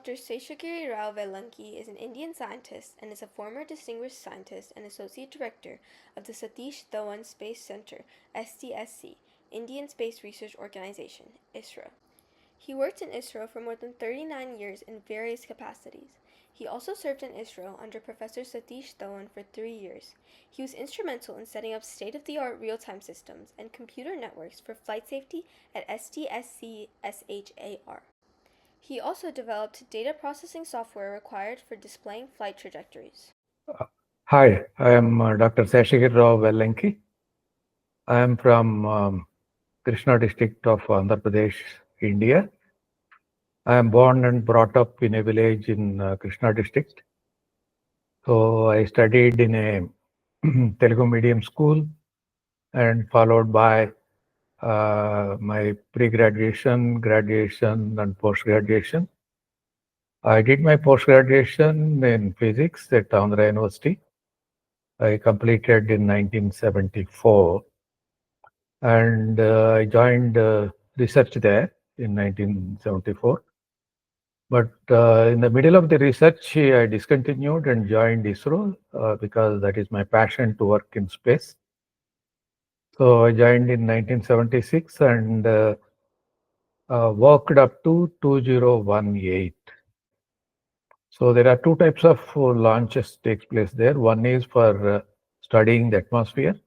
Dr. Seshagiri Rao Vellanki is an Indian scientist and is a former Distinguished Scientist and Associate Director of the Satish Dhawan Space Centre, SDSC, Indian Space Research Organisation, ISRO. He worked in ISRO for more than 39 years in various capacities. He also served in ISRO under Professor Satish Dhawan for 3 years. He was instrumental in setting up state-of-the-art real-time systems and computer networks for flight safety at SDSC SHAR. He also developed data processing software required for displaying flight trajectories. Hi, I am Dr. Seshagiri Rao Vellanki. I am from Krishna district of Andhra Pradesh, India. I am born and brought up in a village in Krishna district. So I studied in a Telugu medium school and followed by my pre-graduation, graduation and post-graduation. I did my post-graduation in physics at Chandrayan University. I completed in 1974 and I joined research there in 1974. But in the middle of the research, I discontinued and joined ISRO because that is my passion to work in space. So I joined in 1976 and worked up to 2018. So there are two types of launches takes place there. One is for studying the atmosphere,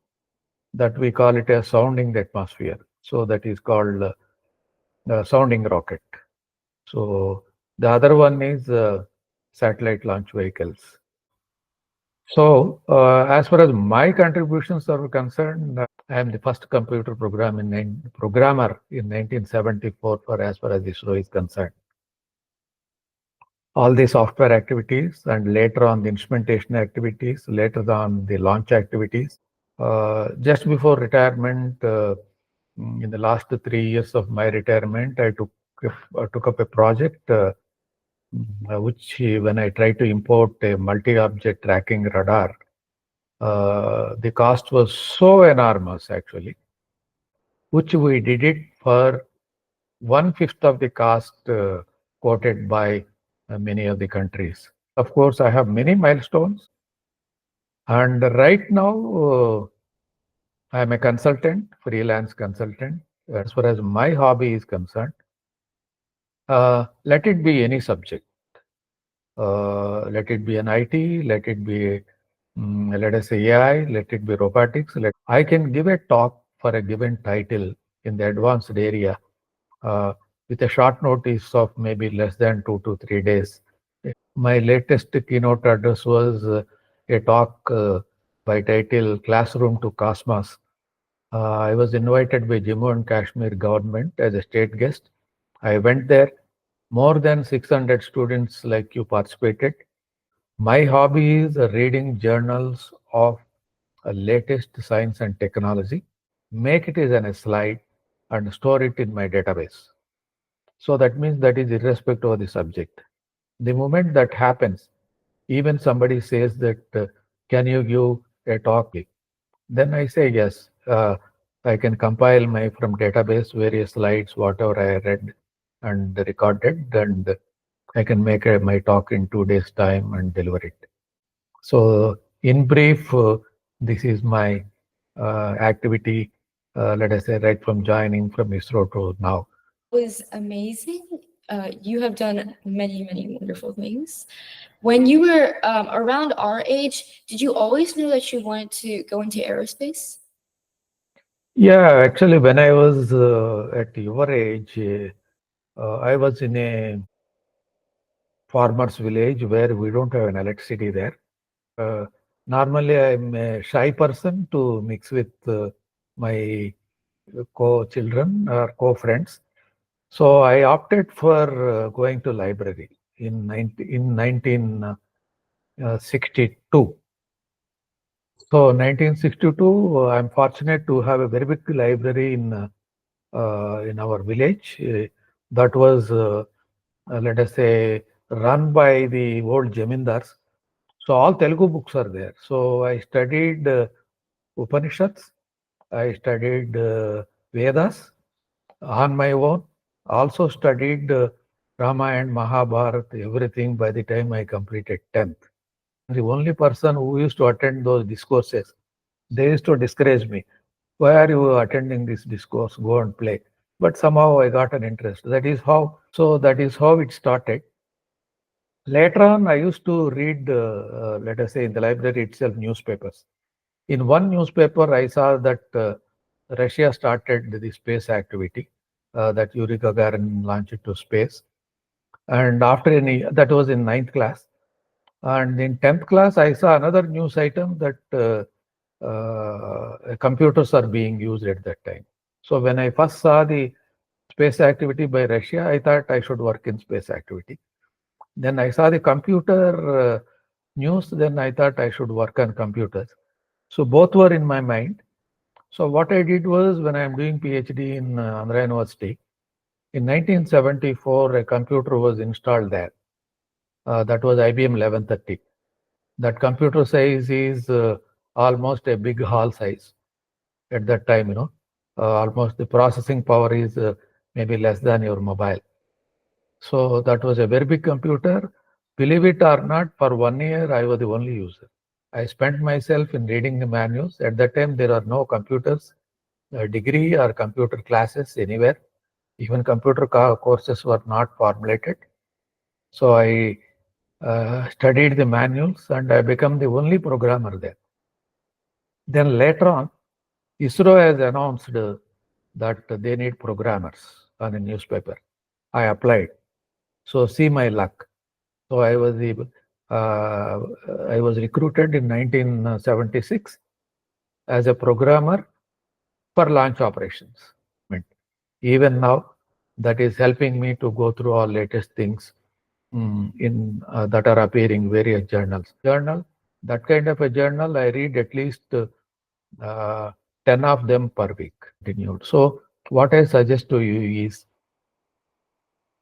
that we call it a sounding the atmosphere. So that is called sounding rocket. So the other one is satellite launch vehicles. So as far as my contributions are concerned, I am the first computer programmer in 1974 for as far as ISRO is concerned. All the software activities and later on the instrumentation activities, later on the launch activities. Just before retirement, in the last 3 years of my retirement, I took up a project which when I tried to import a multi-object tracking radar, the cost was so enormous actually, which we did it for 1/5 of the cost quoted by many of the countries. Of course, I have many milestones, and right now I am a consultant, freelance consultant. As far as my hobby is concerned, let it be any subject. Let it be an IT, let it be, let us say AI, let it be robotics. I can give a talk for a given title in the advanced area with a short notice of maybe less than 2 to 3 days. My latest keynote address was a talk by title Classroom to Cosmos. I was invited by Jammu and Kashmir government as a state guest. I went there. More than 600 students like you participated. My hobby is reading journals of latest science and technology, make it as a slide and store it in my database. So that means that is irrespective of the subject. The moment that happens, even somebody says that, can you give a talk? Then I say yes. I can compile my from database various slides, whatever I read and recorded, and I can make my talk in 2 days' time and deliver it. So in brief, this is my activity, let us say right from joining from ISRO to now. Was amazing. You have done many, many wonderful things. When you were around our age, did you always know that you wanted to go into aerospace? Yeah, actually, when I was at your age, I was in a farmer's village where we don't have an electricity there. Normally, I'm a shy person to mix with my co-children or co-friends. So I opted for going to library in 1962. So 1962, I'm fortunate to have a very big library in our village. That was, let us say, run by the old Jamindars. So all Telugu books are there. So I studied Upanishads. I studied Vedas on my own. Also studied Ramayana, Mahabharata, everything by the time I completed 10th. The only person who used to attend those discourses, they used to discourage me. Why are you attending this discourse? Go and play. But somehow I got an interest. That is how it started. Later on, I used to read, let us say, in the library itself, newspapers. In one newspaper, I saw that Russia started the space activity, that Yuri Gagarin launched to space. And that was in 9th class. And in 10th class, I saw another news item that computers are being used at that time. So when I first saw the space activity by Russia, I thought I should work in space activity. Then I saw the computer news, then I thought I should work on computers. So both were in my mind. So what I did was, when I am doing PhD in Andhra University, in 1974, a computer was installed there. That was IBM 1130. That computer size is almost a big hall size at that time, almost the processing power is maybe less than your mobile. So that was a very big computer. Believe it or not, for 1 year, I was the only user. I spent myself in reading the manuals. At that time, there are no computers, degree or computer classes anywhere. Even computer courses were not formulated. So I studied the manuals and I became the only programmer there. Then later on, ISRO has announced that they need programmers on a newspaper. I applied. So see my luck. So I was recruited in 1976 as a programmer for launch operations. Even now, that is helping me to go through all latest things that are appearing various journals. That kind of a journal, I read at least 10 of them per week. So what I suggest to you is,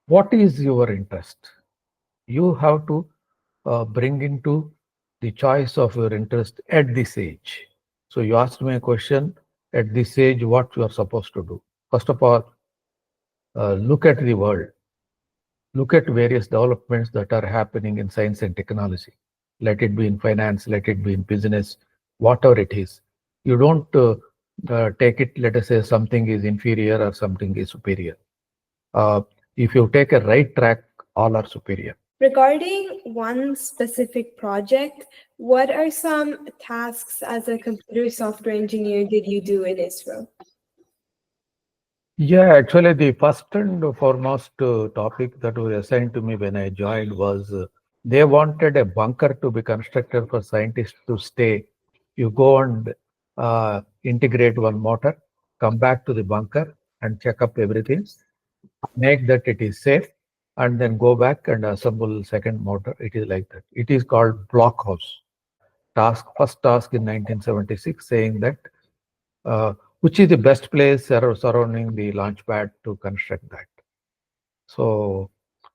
what is your interest? You have to bring into the choice of your interest at this age. So you asked me a question, at this age, what you are supposed to do. First of all, look at the world. Look at various developments that are happening in science and technology. Let it be in finance, let it be in business, whatever it is. You don't take it, let us say, something is inferior or something is superior. If you take a right track, all are superior. Regarding one specific project, what are some tasks as a computer software engineer did you do in ISRO? Yeah, actually, the first and foremost topic that was assigned to me when I joined was they wanted a bunker to be constructed for scientists to stay. You go and integrate one motor, come back to the bunker and check up everything, make that it is safe, and then go back and assemble second motor. It is like that. It is called blockhouse. First task in 1976, saying that which is the best place surrounding the launch pad to construct that. So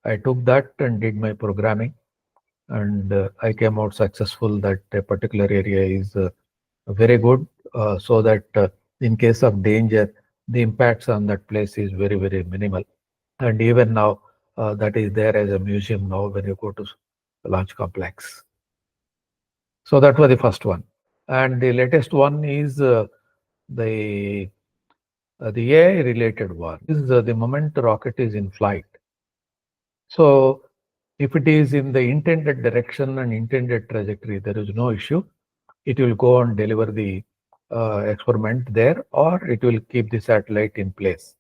I took that and did my programming, and I came out successful that a particular area is very good, so that in case of danger, the impacts on that place is very, very minimal. And even now, that is there as a museum now when you go to the launch complex. So that was the first one. And the latest one is the AI related one. This is the moment the rocket is in flight. So if it is in the intended direction and intended trajectory, there is no issue. It will go and deliver the experiment there, or it will keep the satellite in place.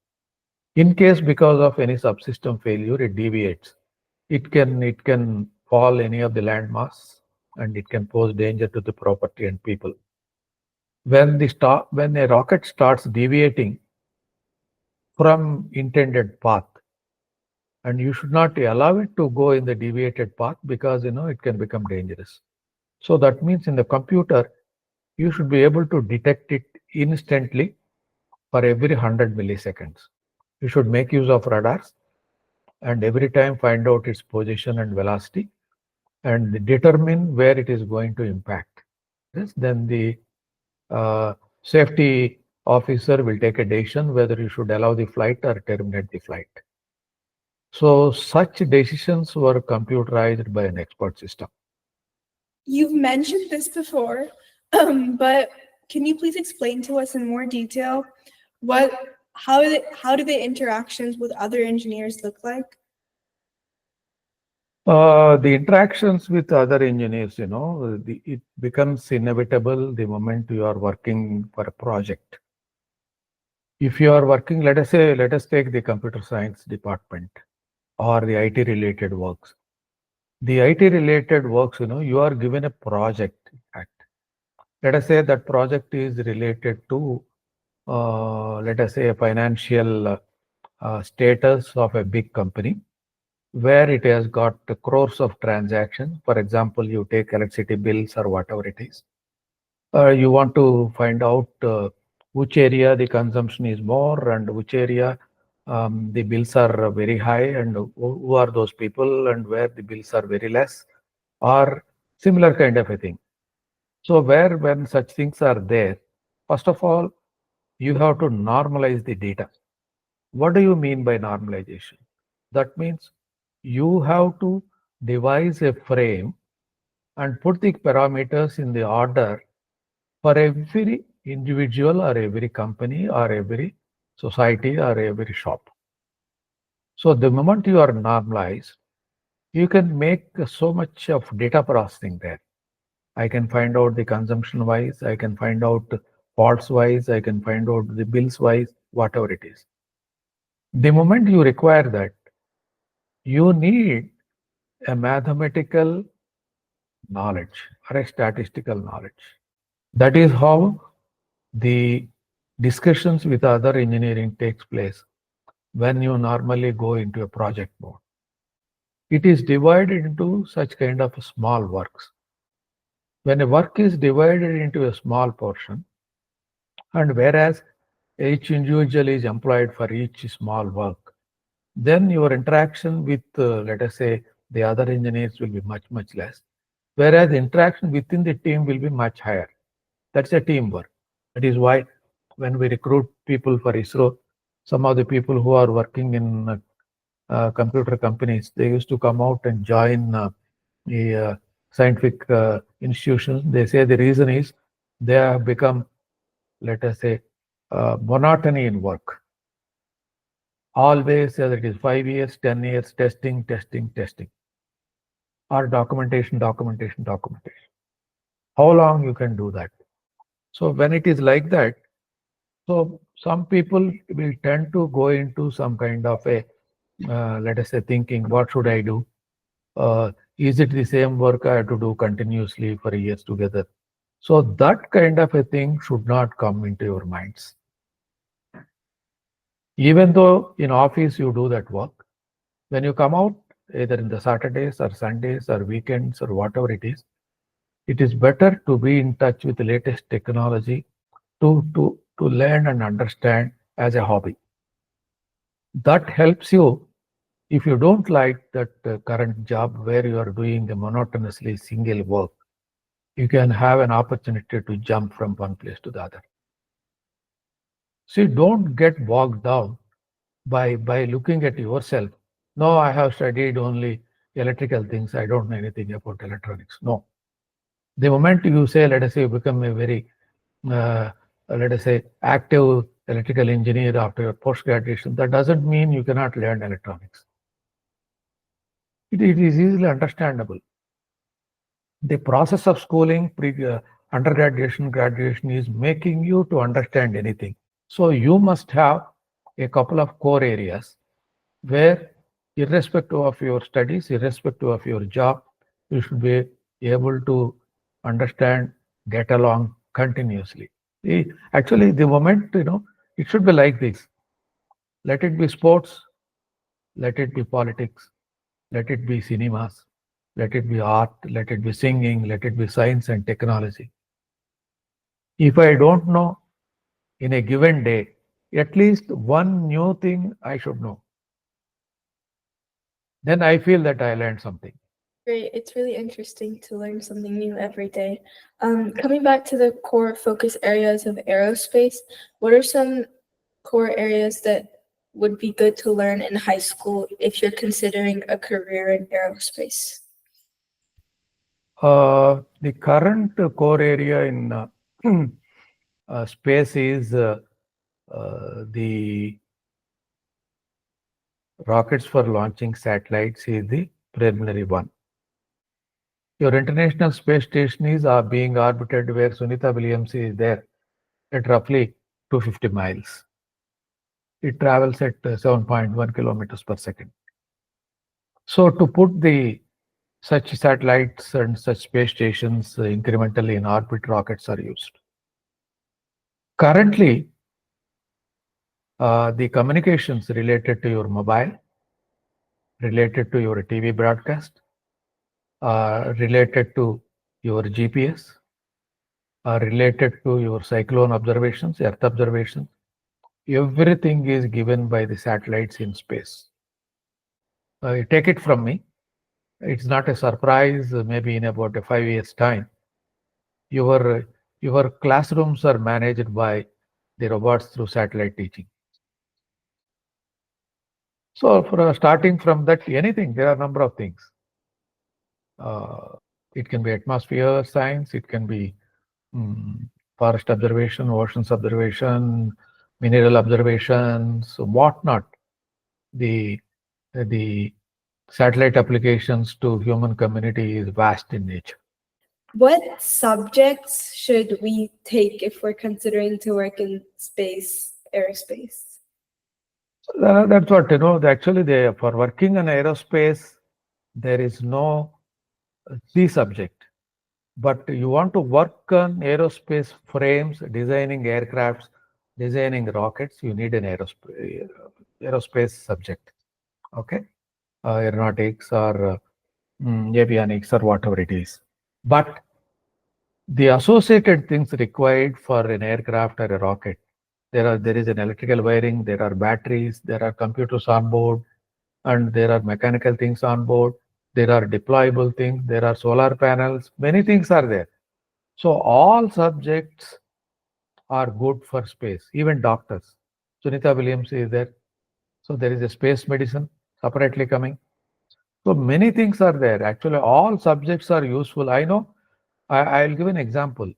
In case because of any subsystem failure, it deviates. It can fall any of the landmass, and it can pose danger to the property and people. When a rocket starts deviating from intended path, and you should not allow it to go in the deviated path, because it can become dangerous. So that means in the computer, you should be able to detect it instantly for every 100 milliseconds. You should make use of radars and every time find out its position and velocity and determine where it is going to impact. Then the safety officer will take a decision whether you should allow the flight or terminate the flight. So such decisions were computerized by an expert system. You've mentioned this before, but can you please explain to us in more detail how do the interactions with other engineers look like? The interactions with other engineers, it becomes inevitable the moment you are working for a project. If you are working, let us take the computer science department or the IT related works. The IT related works, you are given a project. Let us say that project is related to, let us say, a financial status of a big company where it has got crores of transactions. For example, you take electricity bills or whatever it is. You want to find out which area the consumption is more and which area the bills are very high, and who are those people and where the bills are very less, or similar kind of a thing. So when such things are there, first of all, you have to normalize the data. What do you mean by normalization? That means you have to devise a frame and put the parameters in the order for every individual or every company or every society or every shop. So the moment you are normalized, you can make so much of data processing there. I can find out the consumption wise, I can find out faults wise, I can find out the bills wise, whatever it is. The moment you require that, you need a mathematical knowledge or a statistical knowledge. That is how the discussions with other engineering takes place when you normally go into a project mode. It is divided into such kind of small works. When a work is divided into a small portion, and whereas each individual is employed for each small work, then your interaction with, let us say, the other engineers will be much, much less. Whereas the interaction within the team will be much higher. That's a teamwork. That is why when we recruit people for ISRO, some of the people who are working in computer companies, they used to come out and join the scientific institutions. They say the reason is they have become, let us say, monotony in work. Always, whether it is 5 years, 10 years, testing, or documentation. How long you can do that? So when it is like that, so some people will tend to go into some kind of a, let us say, thinking, what should I do? Is it the same work I have to do continuously for years together? So that kind of a thing should not come into your minds. Even though in office you do that work, when you come out, either in the Saturdays or Sundays or weekends or whatever it is better to be in touch with the latest technology to learn and understand as a hobby. That helps you. If you don't like that current job where you are doing a monotonously single work, you can have an opportunity to jump from one place to the other. So you don't get bogged down by looking at yourself. No, I have studied only electrical things. I don't know anything about electronics. No. The moment you say, let us say, you become a very, let us say, active electrical engineer after your post-graduation, that doesn't mean you cannot learn electronics. It is easily understandable. The process of schooling, undergraduation, graduation is making you to understand anything. So you must have a couple of core areas where, irrespective of your studies, irrespective of your job, you should be able to understand, get along continuously. Actually, the moment, it should be like this. Let it be sports, let it be politics, let it be cinemas, let it be art, let it be singing, let it be science and technology. If I don't know in a given day, at least one new thing I should know. Then I feel that I learned something. Great. It's really interesting to learn something new every day. Coming back to the core focus areas of aerospace, what are some core areas that would be good to learn in high school if you're considering a career in aerospace? The current core area in space is the rockets for launching satellites is the preliminary one. Your International Space Station is being orbited where Sunita Williams is there at roughly 250 miles. It travels at 7.1 kilometers per second. So to put such satellites and such space stations incrementally in orbit, rockets are used. Currently, the communications related to your mobile, related to your TV broadcast, related to your GPS, related to your cyclone observations, earth observations, everything is given by the satellites in space. Take it from me. It's not a surprise, maybe in about 5 years' time, your classrooms are managed by the robots through satellite teaching. So for starting from that, anything, there are a number of things. It can be atmosphere science, it can be forest observation, oceans observation, mineral observations, whatnot. The satellite applications to human community is vast in nature. What subjects should we take if we're considering to work in space, aerospace? That's what, actually for working in aerospace, there is no C subject. But you want to work on aerospace frames, designing aircrafts, designing rockets, you need an aerospace subject. Okay? Aeronautics or avionics or whatever it is. But the associated things required for an aircraft or a rocket, there is an electrical wiring, there are batteries, there are computers on board, and there are mechanical things on board, there are deployable things, there are solar panels, many things are there. So all subjects are good for space, even doctors. Sunita Williams is there. So there is a space medicine separately coming. So many things are there. Actually, all subjects are useful. I know. I'll give an example.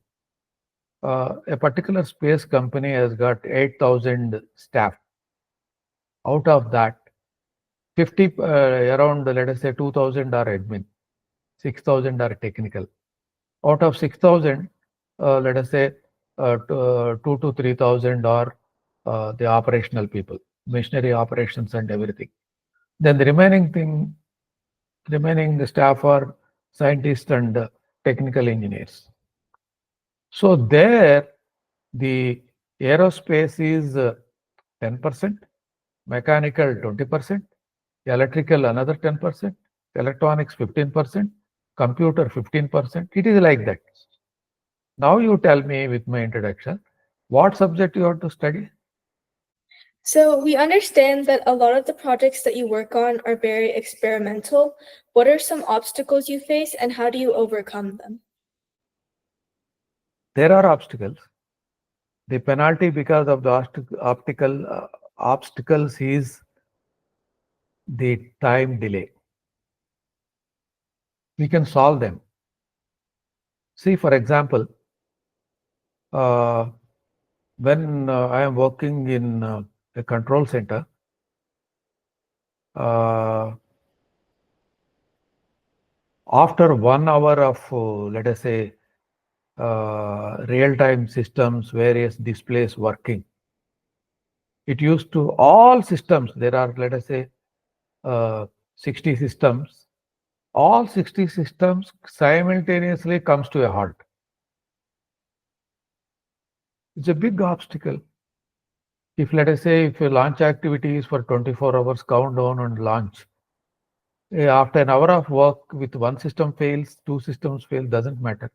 A particular space company has got 8,000 staff. Out of that, 50 around, let us say 2,000 are admin, 6,000 are technical. Out of 6,000, let us say 2 to 3,000 are the operational people, machinery operations and everything. Then the remaining staff are scientists and technical engineers. So there, the aerospace is 10%, mechanical 20%, electrical another 10%, electronics 15%, computer 15%. It is like that. Now you tell me with my introduction, what subject you want to study? So we understand that a lot of the projects that you work on are very experimental. What are some obstacles you face and how do you overcome them? There are obstacles. The penalty because of the obstacles is the time delay. We can solve them. See, for example, when I am working in a control center, after 1 hour of, let us say, real-time systems, various displays working, it used to all systems, there are, let us say, 60 systems, all 60 systems simultaneously comes to a halt. It's a big obstacle. If, let us say, if a launch activity is for 24 hours, countdown and launch, after an hour of work, with one system fails, two systems fail, doesn't matter.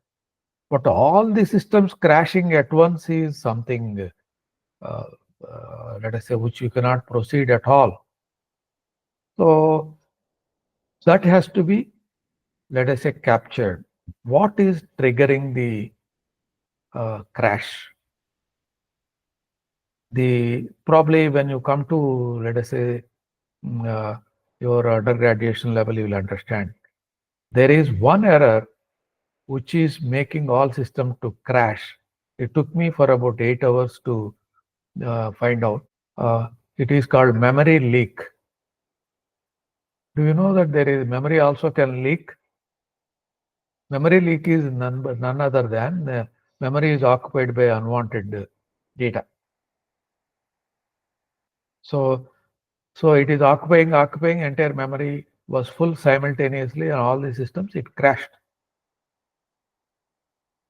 But all the systems crashing at once is something, let us say, which you cannot proceed at all. So that has to be, let us say, captured. What is triggering the crash? Probably when you come to, let us say, your undergraduation level, you will understand. There is one error which is making all systems to crash. It took me for about 8 hours to find out. It is called memory leak. Do you know that there is memory also can leak? Memory leak is none other than memory is occupied by unwanted data. So it is occupying entire memory was full simultaneously on all the systems. It crashed.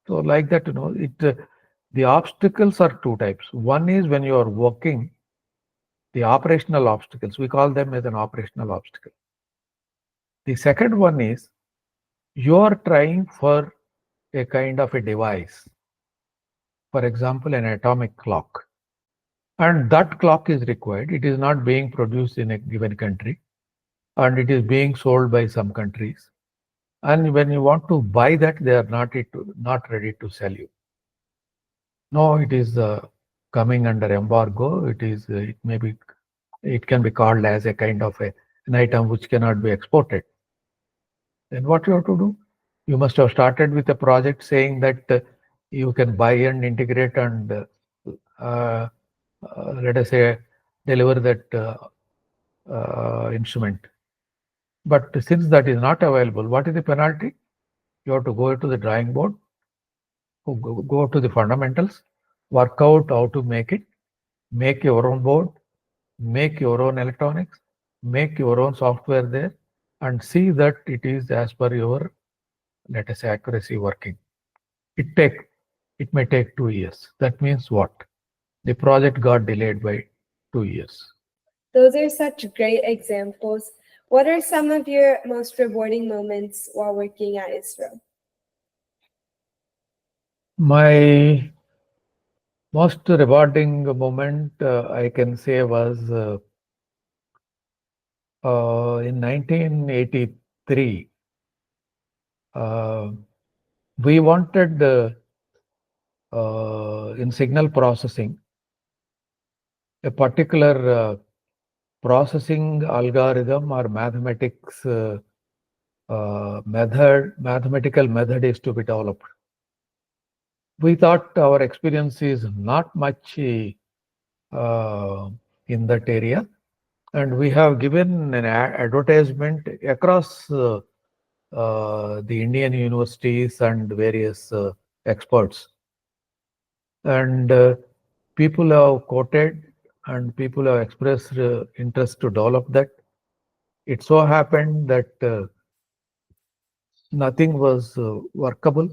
So like that, the obstacles are two types. One is when you are working, the operational obstacles. We call them as an operational obstacle. The second one is you are trying for a kind of a device. For example, an atomic clock. And that clock is required. It is not being produced in a given country. And it is being sold by some countries. And when you want to buy that, they are not ready to sell you. No, it is coming under embargo. It can be called as a kind of an item which cannot be exported. Then what you have to do? You must have started with a project saying that you can buy and integrate and let us say deliver that instrument. But since that is not available, what is the penalty? You have to go to the drawing board, go to the fundamentals, work out how to make it, make your own board, make your own electronics, make your own software there, and see that it is as per your, let us say, accuracy working. It may take 2 years. That means what? The project got delayed by 2 years. Those are such great examples. What are some of your most rewarding moments while working at ISRO? My most rewarding moment, I can say, was in 1983. We wanted in signal processing a particular processing algorithm or mathematical method is to be developed. We thought our experience is not much in that area, and we have given an advertisement across the Indian universities and various experts, and people have quoted and people have expressed interest to develop that. It so happened that nothing was workable.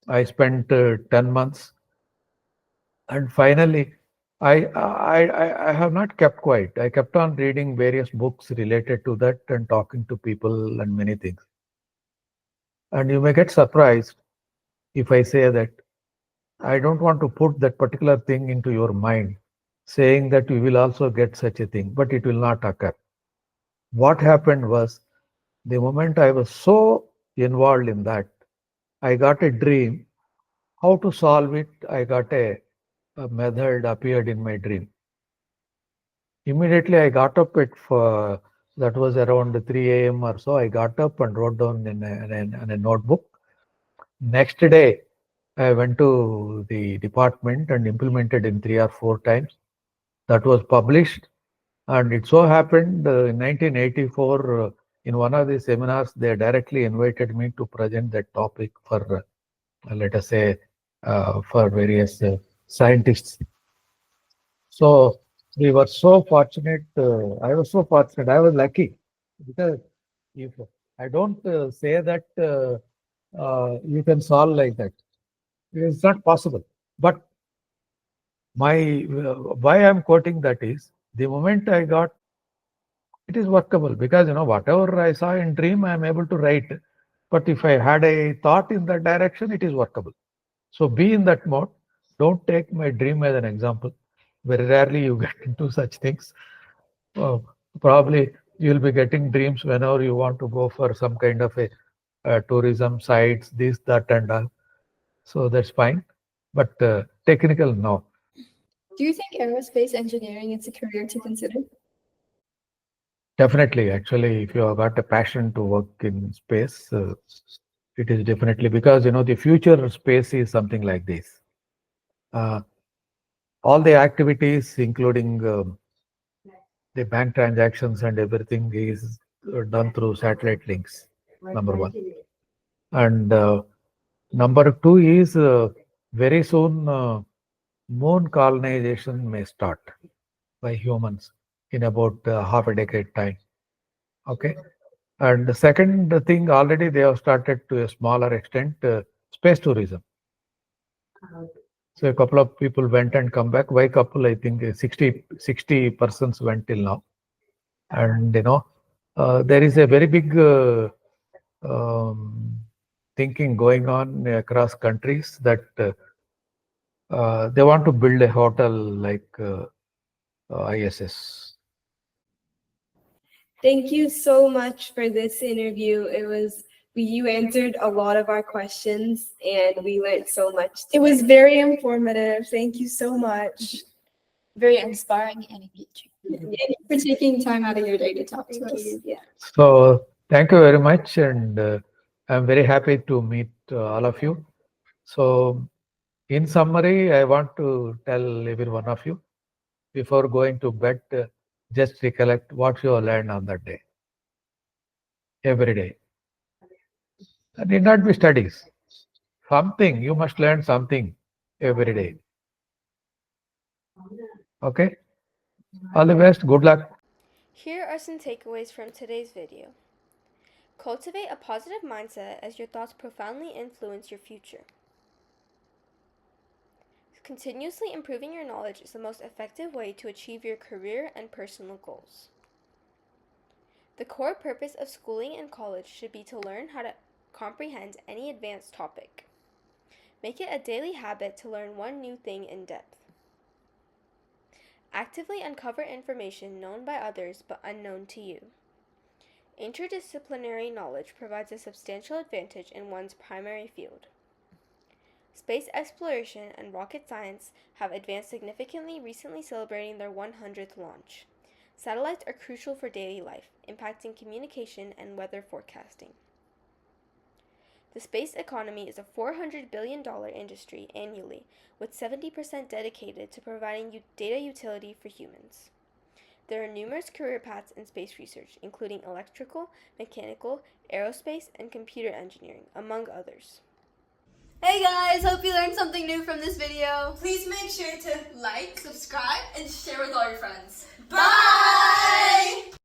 I spent 10 months, and finally I have not kept quiet. I kept on reading various books related to that and talking to people and many things. And you may get surprised if I say that I don't want to put that particular thing into your mind, saying that you will also get such a thing, but it will not occur. What happened was, the moment I was so involved in that, I got a dream. How to solve it? I got a method appeared in my dream. Immediately I got up that was around 3 a.m. or so. I got up and wrote down in a notebook. Next day, I went to the department and implemented in 3 or 4 times. That was published. And it so happened in 1984, in one of the seminars, they directly invited me to present that topic for, let us say, for various scientists. So we were so fortunate. I was so fortunate. I was lucky, because if I don't say that you can solve like that, it's not possible. But why I'm quoting that is, the moment I got, it is workable, because whatever I saw in dream, I am able to write. But if I had a thought in that direction, it is workable. So be in that mode. Don't take my dream as an example. Very rarely you get into such things. Probably you'll be getting dreams whenever you want to go for some kind of a tourism sites, this, that, and all. So that's fine. But technical, no. Do you think aerospace engineering is a career to consider? Definitely, actually, if you have got a passion to work in space, it is definitely because the future space is something like this. All the activities, including the bank transactions and everything, is done through satellite links. Number one, and number two is very soon moon colonization may start by humans in about half a decade time. Okay. And the second thing, already they have started to a smaller extent, space tourism. So a couple of people went and come back. Why couple? I think 60 persons went till now. And there is a very big thinking going on across countries that they want to build a hotel like ISS. Thank you so much for this interview. You answered a lot of our questions and we learned so much. It was very informative. Thank you so much. Very inspiring and engaging. Thank you for taking time out of your day to talk to us. Yeah. So thank you very much, and I'm very happy to meet all of you. So in summary, I want to tell every one of you, before going to bed, just recollect what you have learned on that day, every day. It need not be studies. Something, you must learn something every day. Okay? All the best. Good luck. Here are some takeaways from today's video. Cultivate a positive mindset as your thoughts profoundly influence your future. Continuously improving your knowledge is the most effective way to achieve your career and personal goals. The core purpose of schooling and college should be to learn how to comprehend any advanced topic. Make it a daily habit to learn one new thing in depth. Actively uncover information known by others but unknown to you. Interdisciplinary knowledge provides a substantial advantage in one's primary field. Space exploration and rocket science have advanced significantly, recently celebrating their 100th launch. Satellites are crucial for daily life, impacting communication and weather forecasting. The space economy is a $400 billion industry annually, with 70% dedicated to providing data utility for humans. There are numerous career paths in space research, including electrical, mechanical, aerospace, and computer engineering, among others. Hey guys, hope you learned something new from this video. Please make sure to like, subscribe, and share with all your friends. Bye!